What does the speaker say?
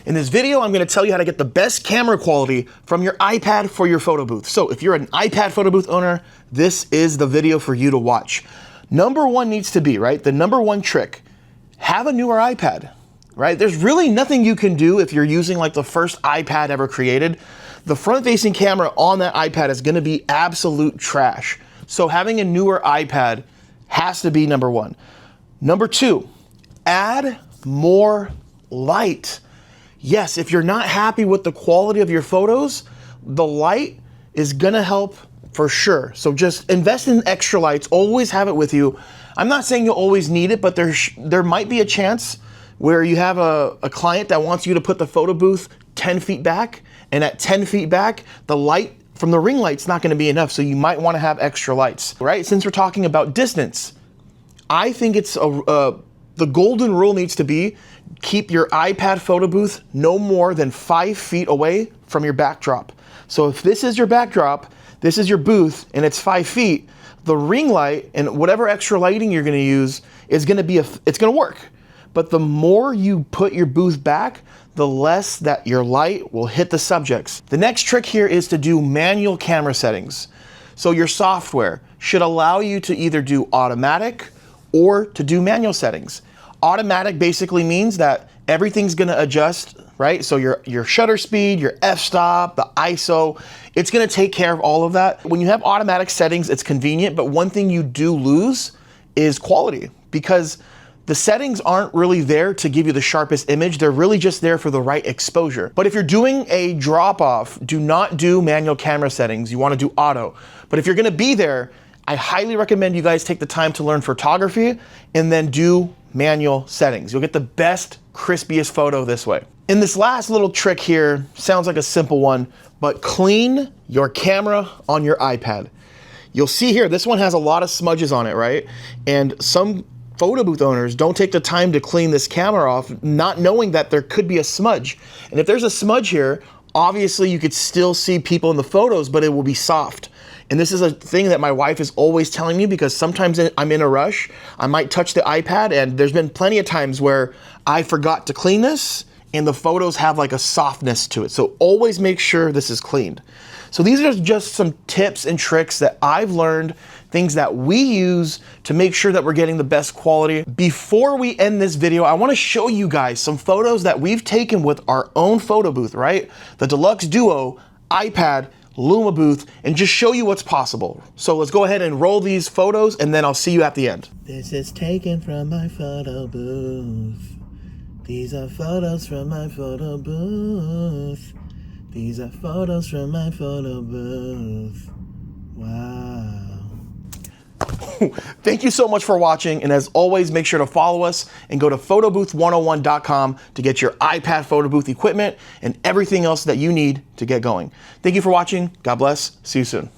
In this video, I'm gonna tell you how to get the best camera quality from your iPad for your photo booth. So if you're an iPad photo booth owner, this is the video for you to watch. Number one needs to be, right? The number one trick, have a newer iPad, right? There's really nothing you can do if you're using like the first iPad ever created. The front-facing camera on that iPad is gonna be absolute trash. So having a newer iPad has to be number one. Number two, add more light. Yes, if you're not happy with the quality of your photos, the light is gonna help for sure. So just invest in extra lights, always have it with you. I'm not saying you'll always need it, but there might be a chance where you have a client that wants you to put the photo booth 10 feet back, and at 10 feet back, the light from the ring light's not gonna be enough, so you might wanna have extra lights, right? Since we're talking about distance, I think it's the golden rule needs to be keep your iPad photo booth no more than 5 feet away from your backdrop. So if this is your backdrop, this is your booth, and it's 5 feet, the ring light and whatever extra lighting you're gonna use is gonna be, it's gonna work. But the more you put your booth back, the less that your light will hit the subjects. The next trick here is to do manual camera settings. So your software should allow you to either do automatic or to do manual settings. Automatic basically means that everything's gonna adjust, right? So your shutter speed, your f-stop, the ISO, it's gonna take care of all of that. When you have automatic settings, it's convenient, but one thing you do lose is quality, because the settings aren't really there to give you the sharpest image. They're really just there for the right exposure. But if you're doing a drop-off, do not do manual camera settings. You wanna do auto. But if you're gonna be there, I highly recommend you guys take the time to learn photography and then do manual settings. You'll get the best, crispiest photo this way. And this last little trick here sounds like a simple one, but clean your camera on your iPad. You'll see here, this one has a lot of smudges on it, right? And some photo booth owners don't take the time to clean this camera off, not knowing that there could be a smudge. And if there's a smudge here, obviously you could still see people in the photos, but it will be soft. And this is a thing that my wife is always telling me, because sometimes I'm in a rush, I might touch the iPad, and there's been plenty of times where I forgot to clean this and the photos have like a softness to it. So always make sure this is cleaned. So these are just some tips and tricks that I've learned, things that we use to make sure that we're getting the best quality. Before we end this video, I wanna show you guys some photos that we've taken with our own photo booth, right? The Deluxe Duo iPad LumaBooth, and just show you what's possible. So let's go ahead and roll these photos, and then I'll see you at the end. This is taken from my photo booth. These are photos from my photo booth. These are photos from my photo booth. Wow. Thank you so much for watching, and as always, make sure to follow us and go to photobooth101.com to get your iPad photo booth equipment and everything else that you need to get going. Thank you for watching. God bless. See you soon.